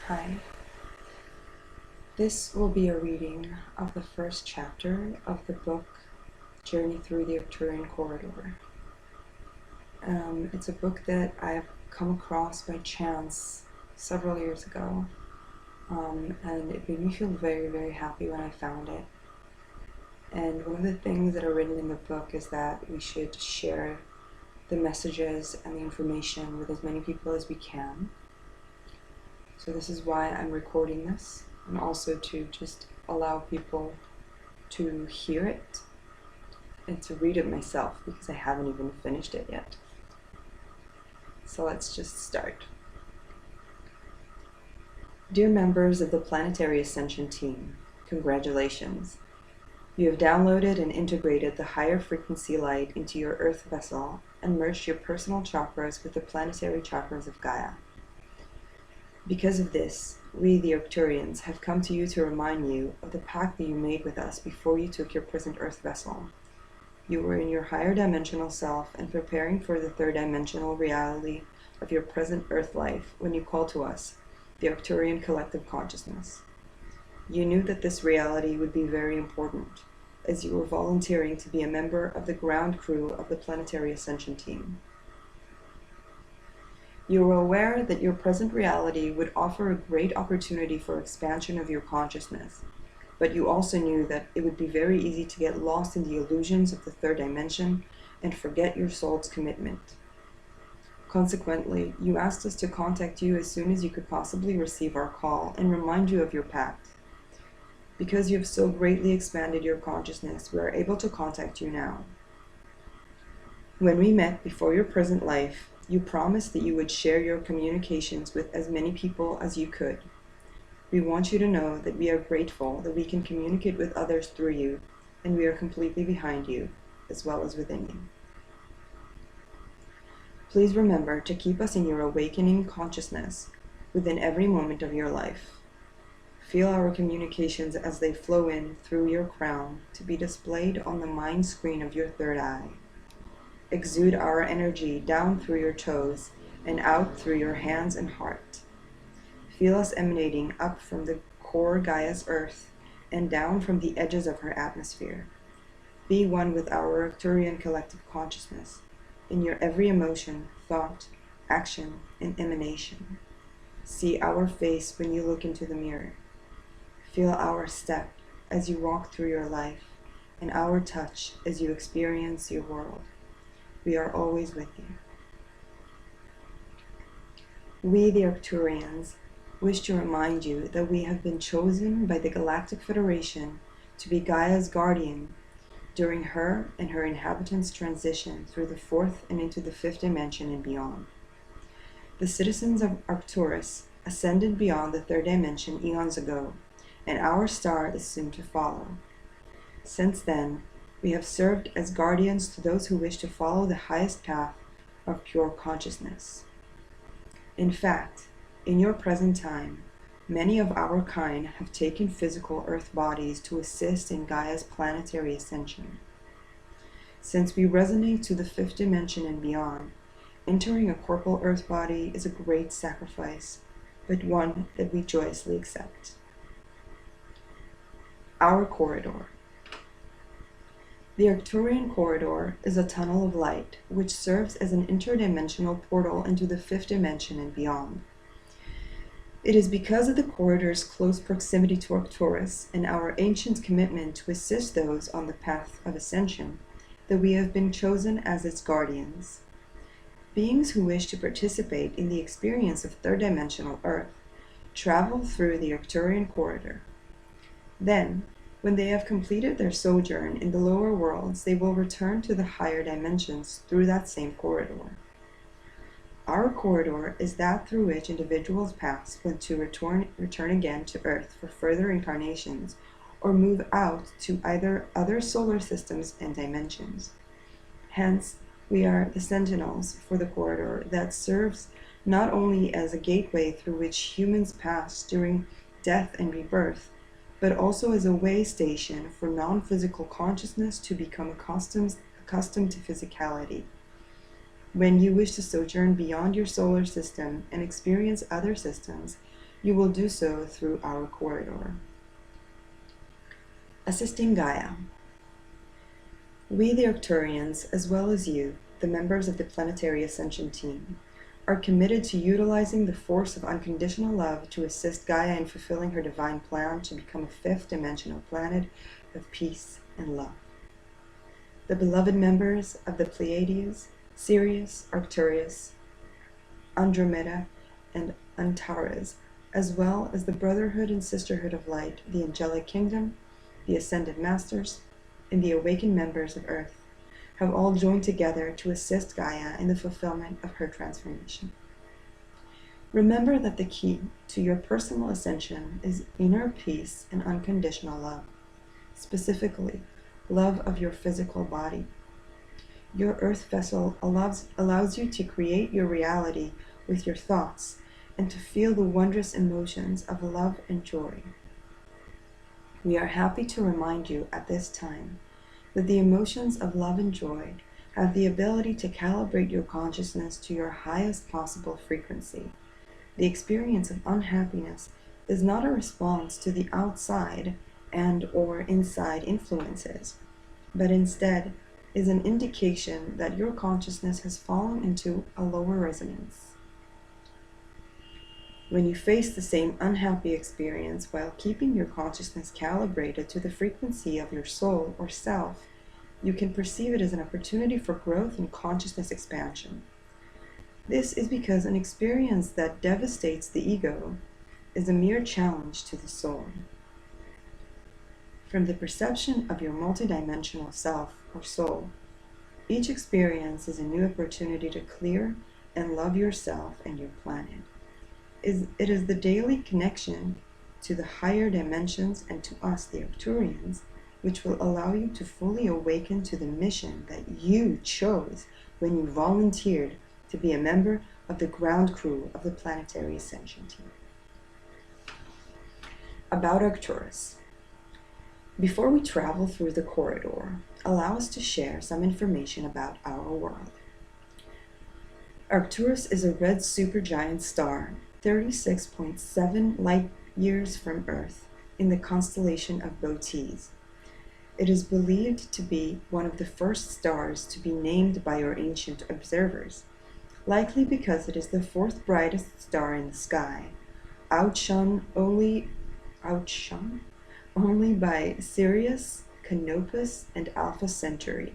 Hi. This will be a reading of the first chapter of the book Journey Through the Arcturian Corridor. It's a book that I've come across by chance several years ago, and it made me feel very, very happy when I found it. And one of the things that are written in the book is that we should share the messages and the information with as many people as we can. So this is why I'm recording this, and also to just allow people to hear it and to read it myself, because I haven't even finished it yet. So let's just start. Dear members of the Planetary Ascension team, congratulations. You have downloaded and integrated the higher frequency light into your Earth vessel and merged your personal chakras with the planetary chakras of Gaia. Because of this, we, the Arcturians, have come to you to remind you of the pact that you made with us before you took your present Earth vessel. You were in your higher dimensional self and preparing for the third dimensional reality of your present Earth life when you called to us, the Arcturian collective consciousness. You knew that this reality would be very important, as you were volunteering to be a member of the ground crew of the Planetary Ascension team. You were aware that your present reality would offer a great opportunity for expansion of your consciousness, but you also knew that it would be very easy to get lost in the illusions of the third dimension and forget your soul's commitment. Consequently, you asked us to contact you as soon as you could possibly receive our call and remind you of your pact. Because you have so greatly expanded your consciousness, we are able to contact you now. When we met before your present life, you promised that you would share your communications with as many people as you could. We want you to know that we are grateful that we can communicate with others through you, and we are completely behind you, as well as within you. Please remember to keep us in your awakening consciousness within every moment of your life. Feel our communications as they flow in through your crown to be displayed on the mind screen of your third eye. Exude our energy down through your toes and out through your hands and heart. Feel us emanating up from the core Gaia's earth and down from the edges of her atmosphere. Be one with our Arcturian collective consciousness in your every emotion, thought, action, and emanation. See our face when you look into the mirror. Feel our step as you walk through your life and our touch as you experience your world. We are always with you. We, the Arcturians, wish to remind you that we have been chosen by the Galactic Federation to be Gaia's guardian during her and her inhabitants' transition through the fourth and into the fifth dimension and beyond. The citizens of Arcturus ascended beyond the third dimension eons ago, and our star is soon to follow. Since then, we have served as guardians to those who wish to follow the highest path of pure consciousness. In fact, in your present time, many of our kind have taken physical Earth bodies to assist in Gaia's planetary ascension. Since we resonate to the fifth dimension and beyond, entering a corporal Earth body is a great sacrifice, but one that we joyously accept. Our corridor. The Arcturian corridor is a tunnel of light which serves as an interdimensional portal into the fifth dimension and beyond. It is because of the corridor's close proximity to Arcturus and our ancient commitment to assist those on the path of ascension that we have been chosen as its guardians. Beings who wish to participate in the experience of third-dimensional Earth travel through the Arcturian corridor. Then, when they have completed their sojourn in the lower worlds, they will return to the higher dimensions through that same corridor. Our corridor is that through which individuals pass when to return again to Earth for further incarnations or move out to either other solar systems and dimensions. Hence, we are the sentinels for the corridor that serves not only as a gateway through which humans pass during death and rebirth, but also as a way station for non-physical consciousness to become accustomed to physicality. When you wish to sojourn beyond your solar system and experience other systems, You will do so through our corridor. Assisting Gaia. We, the Arcturians, as well as you, the members of the Planetary Ascension team, are committed to utilizing the force of unconditional love to assist Gaia in fulfilling her divine plan to become a fifth-dimensional planet of peace and love. The beloved members of the Pleiades, Sirius, Arcturus, Andromeda, and Antares, as well as the Brotherhood and Sisterhood of Light, the Angelic Kingdom, the Ascended Masters, and the awakened members of Earth, have all joined together to assist Gaia in the fulfillment of her transformation. Remember that the key to your personal ascension is inner peace and unconditional love, specifically, love of your physical body. Your earth vessel allows you to create your reality with your thoughts and to feel the wondrous emotions of love and joy. We are happy to remind you at this time that the emotions of love and joy have the ability to calibrate your consciousness to your highest possible frequency. The experience of unhappiness is not a response to the outside and/or inside influences, but instead is an indication that your consciousness has fallen into a lower resonance. When you face the same unhappy experience while keeping your consciousness calibrated to the frequency of your soul or self, you can perceive it as an opportunity for growth and consciousness expansion. This is because an experience that devastates the ego is a mere challenge to the soul. From the perception of your multidimensional self or soul, each experience is a new opportunity to clear and love yourself and your planet. It is the daily connection to the higher dimensions and to us, the Arcturians, which will allow you to fully awaken to the mission that you chose when you volunteered to be a member of the ground crew of the Planetary Ascension team. About Arcturus. Before we travel through the corridor, allow us to share some information about our world. Arcturus is a red supergiant star, 36.7 light years from Earth, in the constellation of Bootes. It is believed to be one of the first stars to be named by our ancient observers, likely because it is the fourth brightest star in the sky, outshone only by Sirius, Canopus, and Alpha Centauri.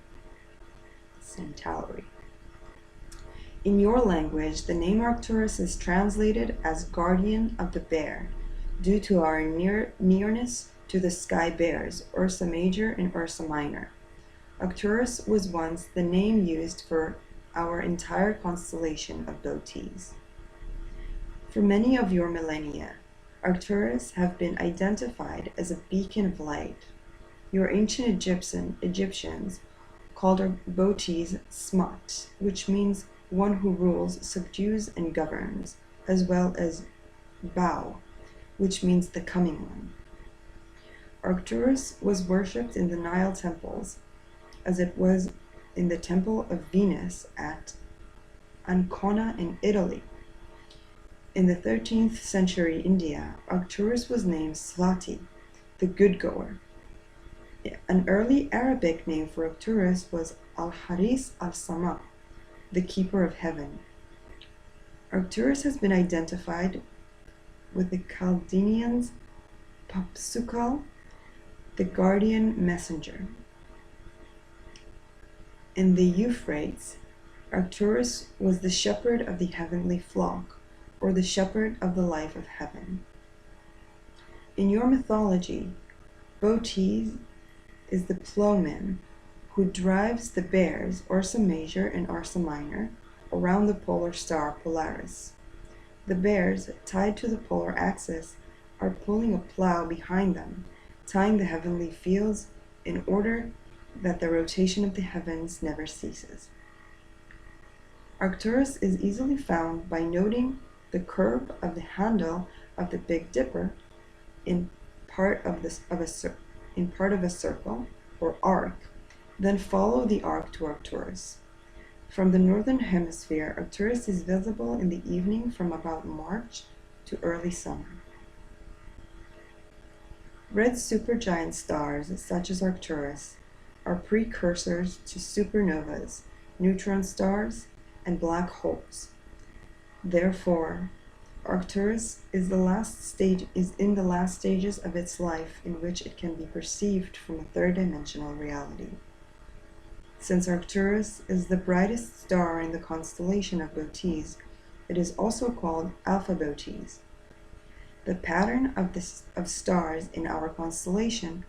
In your language, the name Arcturus is translated as guardian of the bear, due to our nearness to the sky bears, Ursa Major and Ursa Minor. Arcturus was once the name used for our entire constellation of Bootes. For many of your millennia, Arcturus have been identified as a beacon of light. Your ancient Egyptians called Bootes Smut, which means one who rules, subdues, and governs, as well as Bao, which means the coming one. Arcturus was worshipped in the Nile temples, as it was in the temple of Venus at Ancona in Italy. In the 13th century India, Arcturus was named Swati, the good-goer. An early Arabic name for Arcturus was Al-Haris al-Sama, the keeper of heaven. Arcturus has been identified with the Chaldeans Papsukal, the guardian messenger. In the Euphrates, Arcturus was the shepherd of the heavenly flock, or the shepherd of the life of heaven. In your mythology, Bootes is the plowman who drives the bears, Ursa Major and Ursa Minor, around the polar star Polaris. The bears, tied to the polar axis, are pulling a plow behind them, tying the heavenly fields in order that the rotation of the heavens never ceases. Arcturus is easily found by noting the curve of the handle of the Big Dipper in part of a circle or arc. Then follow the arc to Arcturus. From the northern hemisphere, Arcturus is visible in the evening from about March to early summer. Red supergiant stars, such as Arcturus, are precursors to supernovas, neutron stars, and black holes. Therefore, Arcturus is in the last stages of its life in which it can be perceived from a third-dimensional reality. Since Arcturus is the brightest star in the constellation of Bootes, it is also called Alpha Bootes. The pattern of stars in our constellation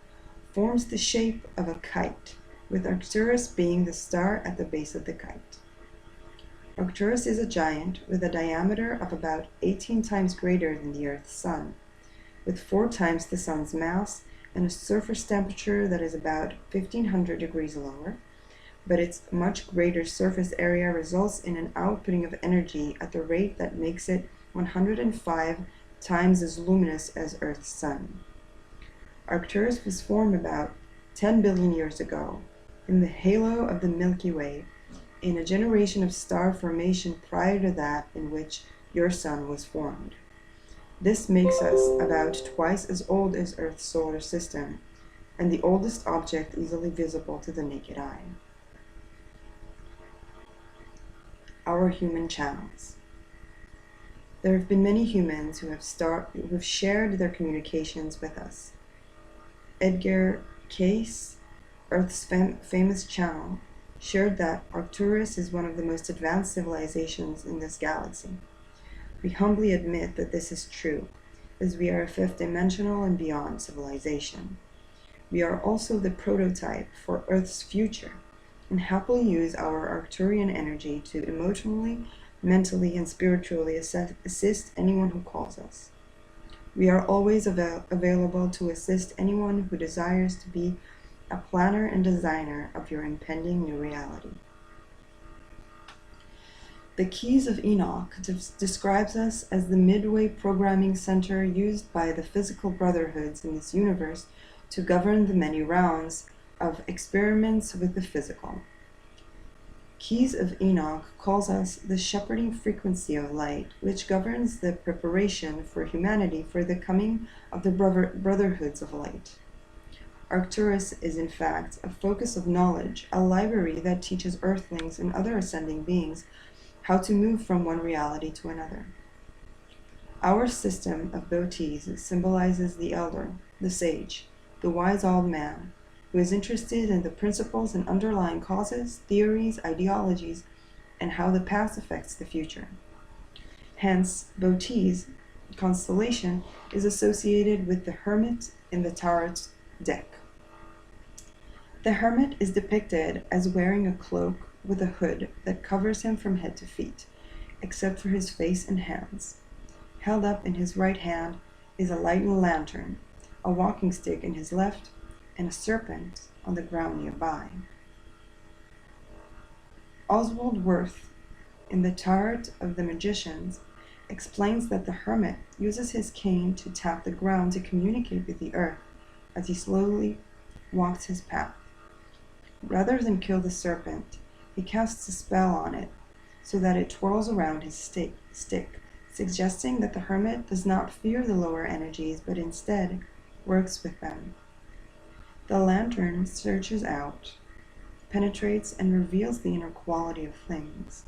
forms the shape of a kite, with Arcturus being the star at the base of the kite. Arcturus is a giant with a diameter of about 18 times greater than the Earth's sun, with 4 times the sun's mass and a surface temperature that is about 1500 degrees lower, but its much greater surface area results in an outputting of energy at the rate that makes it 105 times as luminous as Earth's sun. Arcturus was formed about 10 billion years ago in the halo of the Milky Way, in a generation of star formation prior to that in which your sun was formed. This makes us about twice as old as Earth's solar system, and the oldest object easily visible to the naked eye. Our human channels. There have been many humans who have shared their communications with us. Edgar Cayce, Earth's famous channel, shared that Arcturus is one of the most advanced civilizations in this galaxy. We humbly admit that this is true, as we are a fifth-dimensional and beyond civilization. We are also the prototype for Earth's future, and happily use our Arcturian energy to emotionally, mentally, and spiritually assist anyone who calls us. We are always available to assist anyone who desires to be a planner and designer of your impending new reality. The Keys of Enoch describes us as the midway programming center used by the physical brotherhoods in this universe to govern the many rounds of experiments with the physical. Keys of Enoch calls us the shepherding frequency of light, which governs the preparation for humanity for the coming of the brotherhoods of light. Arcturus is in fact a focus of knowledge, a library that teaches earthlings and other ascending beings how to move from one reality to another. Our system of Bootes symbolizes the elder, the sage, the wise old man, who is interested in the principles and underlying causes, theories, ideologies, and how the past affects the future. Hence, Bootes constellation is associated with the hermit in the tarot deck. The hermit is depicted as wearing a cloak with a hood that covers him from head to feet, except for his face and hands. Held up in his right hand is a lighted lantern, a walking stick in his left, and a serpent on the ground nearby. Oswald Wirth, in the Tarot of the Magicians, explains that the hermit uses his cane to tap the ground to communicate with the earth as he slowly walks his path. Rather than kill the serpent, he casts a spell on it so that it twirls around his stick, suggesting that the hermit does not fear the lower energies but instead works with them. The lantern searches out, penetrates, and reveals the inner quality of things.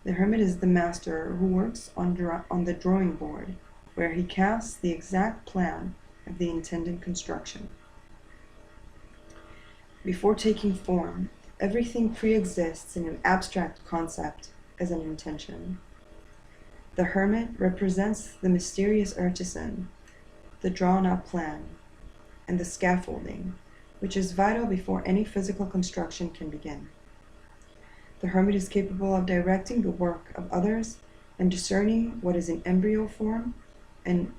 The hermit is the master who works on the drawing board, where he casts the exact plan of the intended construction. Before taking form, everything pre-exists in an abstract concept as an intention. The hermit represents the mysterious artisan, the drawn-up plan, and the scaffolding, which is vital before any physical construction can begin. The hermit is capable of directing the work of others and discerning what is in embryo form and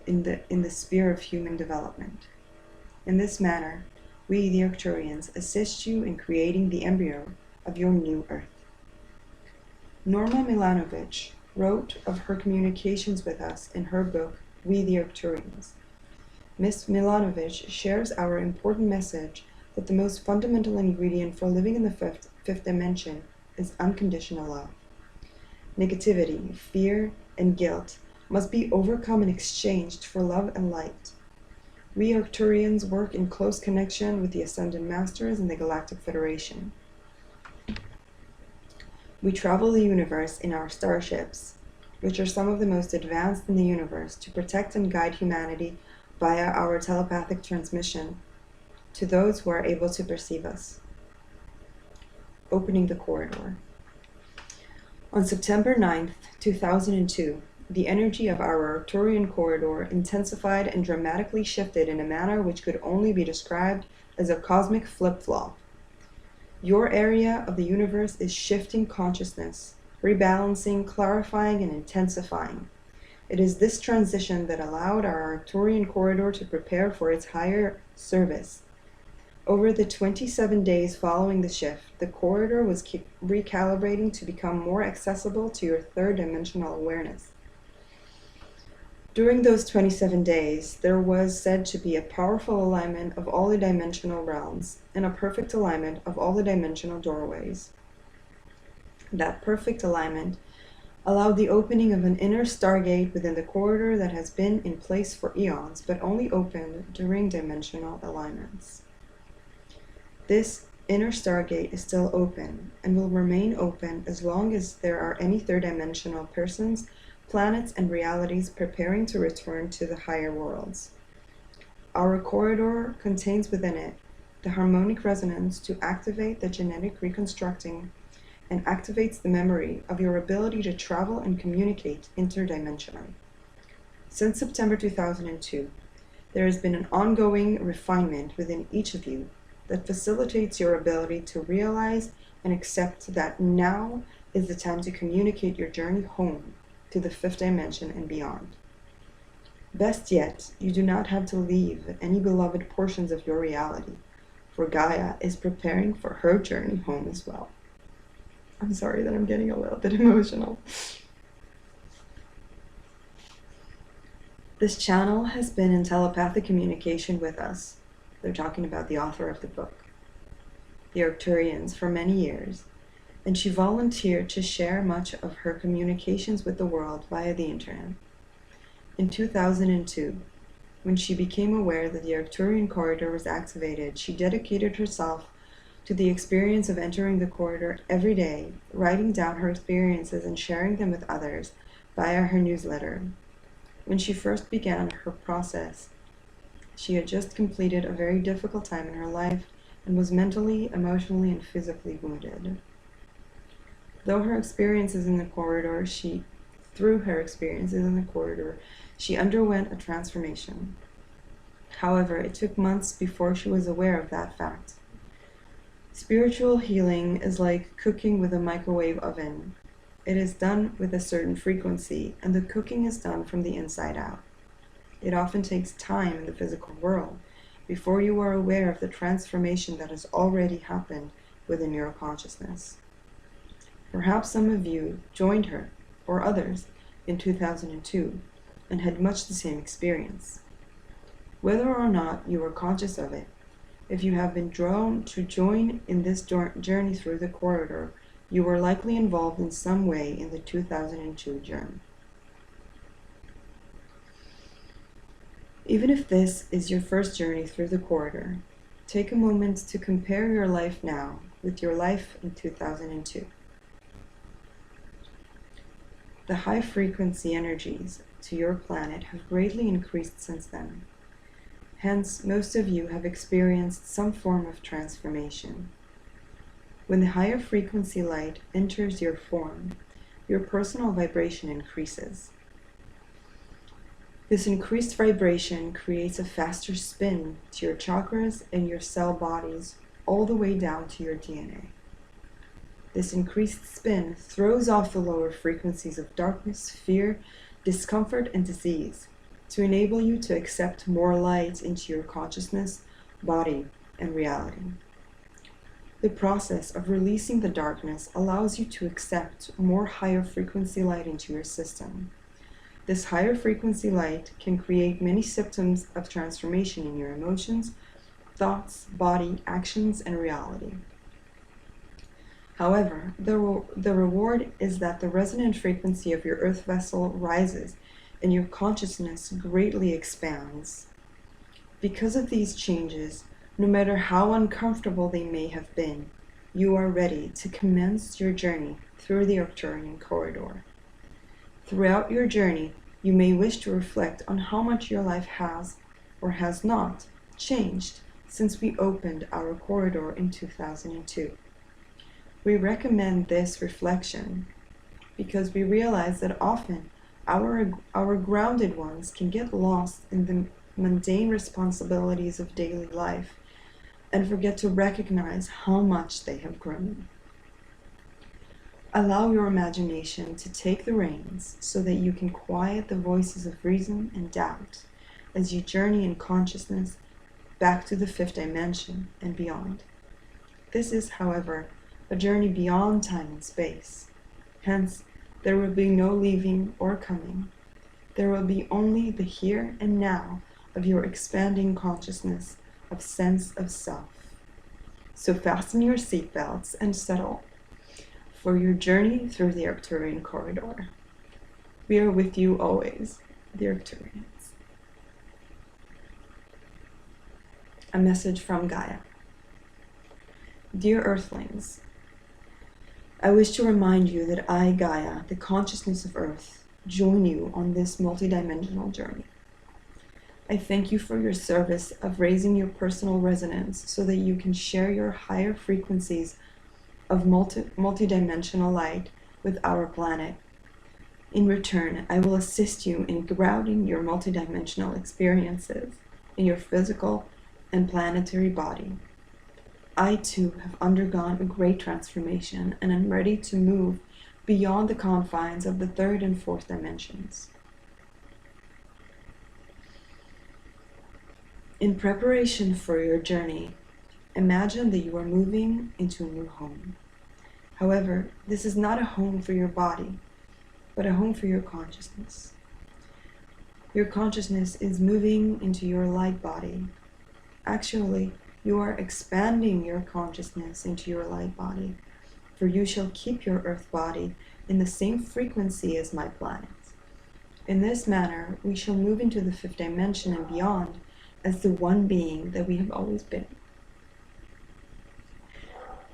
in the sphere of human development. In this manner, we, the Arcturians, assist you in creating the embryo of your new Earth. Norma Milanovic wrote of her communications with us in her book, We the Arcturians. Miss Milanovic shares our important message that the most fundamental ingredient for living in the fifth dimension is unconditional love. Negativity, fear, and guilt must be overcome and exchanged for love and light. We Arcturians work in close connection with the Ascended Masters and the Galactic Federation. We travel the universe in our starships, which are some of the most advanced in the universe, to protect and guide humanity via our telepathic transmission to those who are able to perceive us. Opening the corridor. On September 9th, 2002, the energy of our Arcturian corridor intensified and dramatically shifted in a manner which could only be described as a cosmic flip-flop. Your area of the universe is shifting consciousness, rebalancing, clarifying, and intensifying. It is this transition that allowed our Arcturian corridor to prepare for its higher service. Over the 27 days following the shift, the corridor was recalibrating to become more accessible to your third-dimensional awareness. During those 27 days, there was said to be a powerful alignment of all the dimensional realms and a perfect alignment of all the dimensional doorways. That perfect alignment allowed the opening of an inner stargate within the corridor that has been in place for eons, but only opened during dimensional alignments. This inner stargate is still open and will remain open as long as there are any third-dimensional persons, planets, and realities preparing to return to the higher worlds. Our corridor contains within it the harmonic resonance to activate the genetic reconstructing and activates the memory of your ability to travel and communicate interdimensionally. Since September 2002, there has been an ongoing refinement within each of you that facilitates your ability to realize and accept that now is the time to communicate your journey home to the fifth dimension and beyond. Best yet, you do not have to leave any beloved portions of your reality, for Gaia is preparing for her journey home as well. I'm sorry that I'm getting a little bit emotional. This channel has been in telepathic communication with us. They're talking about the author of the book, the Arcturians, for many years, and she volunteered to share much of her communications with the world via the internet. In 2002, when she became aware that the Arcturian corridor was activated, she dedicated herself to the experience of entering the corridor every day, writing down her experiences and sharing them with others via her newsletter. When she first began her process, she had just completed a very difficult time in her life and was mentally, emotionally, and physically wounded. Through her experiences in the corridor, she underwent a transformation. However, it took months before she was aware of that fact. Spiritual healing is like cooking with a microwave oven. It is done with a certain frequency, and the cooking is done from the inside out. It often takes time in the physical world before you are aware of the transformation that has already happened within your consciousness. Perhaps some of you joined her, or others, in 2002 and had much the same experience. Whether or not you are conscious of it, if you have been drawn to join in this journey through the corridor, you were likely involved in some way in the 2002 journey. Even if this is your first journey through the corridor, take a moment to compare your life now with your life in 2002. The high-frequency energies to your planet have greatly increased since then. Hence, most of you have experienced some form of transformation. When the higher frequency light enters your form, your personal vibration increases. This increased vibration creates a faster spin to your chakras and your cell bodies, all the way down to your DNA. This increased spin throws off the lower frequencies of darkness, fear, discomfort, and disease to enable you to accept more light into your consciousness, body, and reality. The process of releasing the darkness allows you to accept more higher frequency light into your system. This higher frequency light can create many symptoms of transformation in your emotions, thoughts, body, actions, and reality. However, the reward is that the resonant frequency of your earth vessel rises and your consciousness greatly expands. Because of these changes, no matter how uncomfortable they may have been, you are ready to commence your journey through the Arcturian corridor. Throughout your journey, you may wish to reflect on how much your life has, or has not, changed since we opened our corridor in 2002. We recommend this reflection because we realize that often our grounded ones can get lost in the mundane responsibilities of daily life and forget to recognize how much they have grown. Allow your imagination to take the reins so that you can quiet the voices of reason and doubt as you journey in consciousness back to the fifth dimension and beyond. This is, however, a journey beyond time and space. Hence, there will be no leaving or coming. There will be only the here and now of your expanding consciousness of sense of self. So fasten your seatbelts and settle for your journey through the Arcturian corridor. We are with you always, the Arcturians. A message from Gaia. Dear Earthlings, I wish to remind you that I, Gaia, the consciousness of Earth, join you on this multidimensional journey. I thank you for your service of raising your personal resonance so that you can share your higher frequencies of multidimensional light with our planet. In return, I will assist you in grounding your multidimensional experiences in your physical and planetary body. I too have undergone a great transformation and am ready to move beyond the confines of the third and fourth dimensions. In preparation for your journey, imagine that you are moving into a new home. However, this is not a home for your body, but a home for your consciousness. Your consciousness is moving into your light body. Actually, you are expanding your consciousness into your light body, for you shall keep your earth body in the same frequency as my planets. In this manner, we shall move into the fifth dimension and beyond as the one being that we have always been.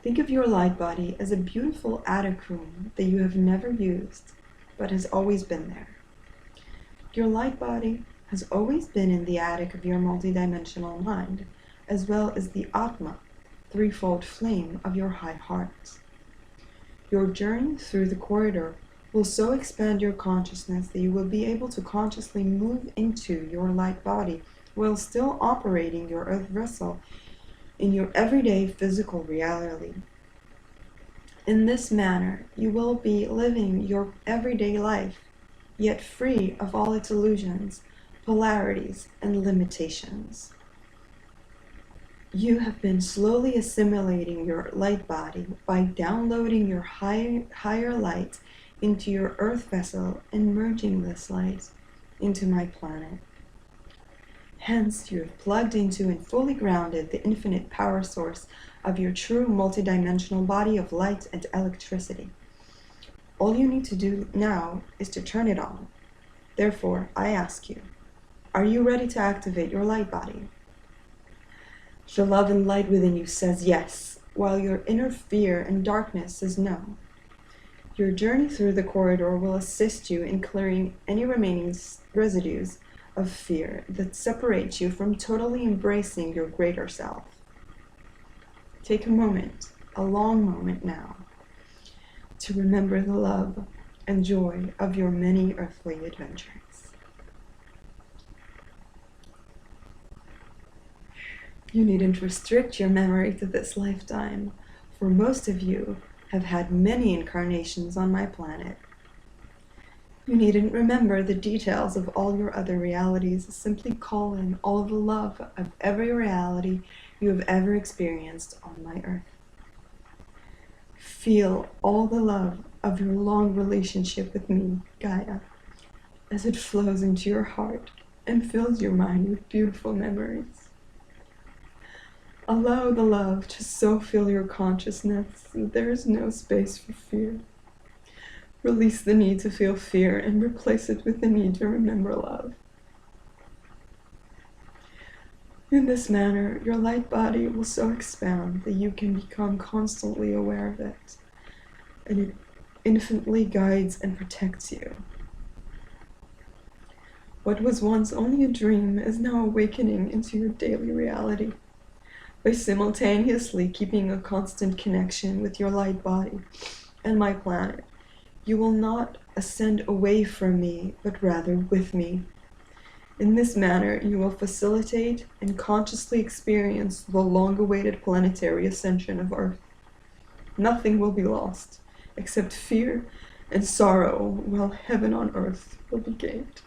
Think of your light body as a beautiful attic room that you have never used, but has always been there. Your light body has always been in the attic of your multidimensional mind, as well as the Atma, threefold flame of your high heart. Your journey through the corridor will so expand your consciousness that you will be able to consciously move into your light body while still operating your earth vessel in your everyday physical reality. In this manner, you will be living your everyday life, yet free of all its illusions, polarities, and limitations. You have been slowly assimilating your light body by downloading your higher light into your earth vessel and merging this light into my planet. Hence, you have plugged into and fully grounded the infinite power source of your true multidimensional body of light and electricity. All you need to do now is to turn it on. Therefore, I ask you, are you ready to activate your light body? The love and light within you says yes, while your inner fear and darkness says no. Your journey through the corridor will assist you in clearing any remaining residues of fear that separates you from totally embracing your greater self. Take a moment, a long moment now, to remember the love and joy of your many earthly adventures. You needn't restrict your memory to this lifetime, for most of you have had many incarnations on my planet. You needn't remember the details of all your other realities. Simply call in all of the love of every reality you have ever experienced on my earth. Feel all the love of your long relationship with me, Gaia, as it flows into your heart and fills your mind with beautiful memories. Allow the love to so fill your consciousness that there is no space for fear. Release the need to feel fear and replace it with the need to remember love. In this manner, your light body will so expand that you can become constantly aware of it, and it infinitely guides and protects you. What was once only a dream is now awakening into your daily reality. By simultaneously keeping a constant connection with your light body and my planet, you will not ascend away from me, but rather with me. In this manner, you will facilitate and consciously experience the long-awaited planetary ascension of Earth. Nothing will be lost, except fear and sorrow, while heaven on earth will be gained.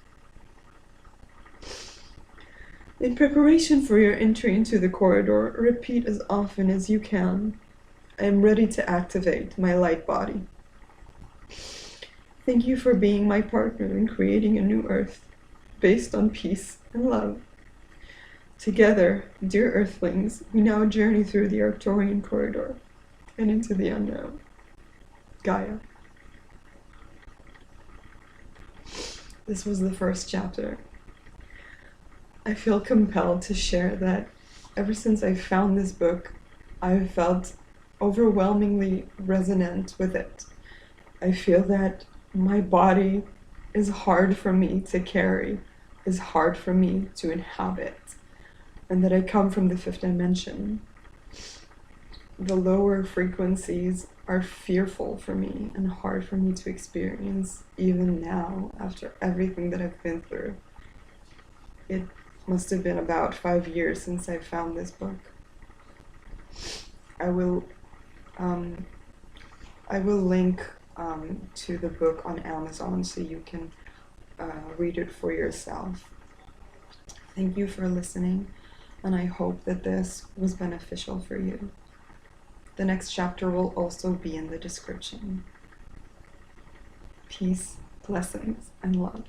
In preparation for your entry into the corridor, repeat as often as you can, I am ready to activate my light body. Thank you for being my partner in creating a new Earth, based on peace and love. Together, dear Earthlings, we now journey through the Arcturian corridor and into the unknown. Gaia. This was the first chapter. I feel compelled to share that ever since I found this book, I've felt overwhelmingly resonant with it. I feel that my body is hard for me to carry, is hard for me to inhabit, and that I come from the fifth dimension. The lower frequencies are fearful for me and hard for me to experience even now after everything that I've been through. It must have been about 5 years since I found this book. I will link to the book on Amazon so you can read it for yourself. Thank you for listening, and I hope that this was beneficial for you. The next chapter will also be in the description. Peace, blessings, and love.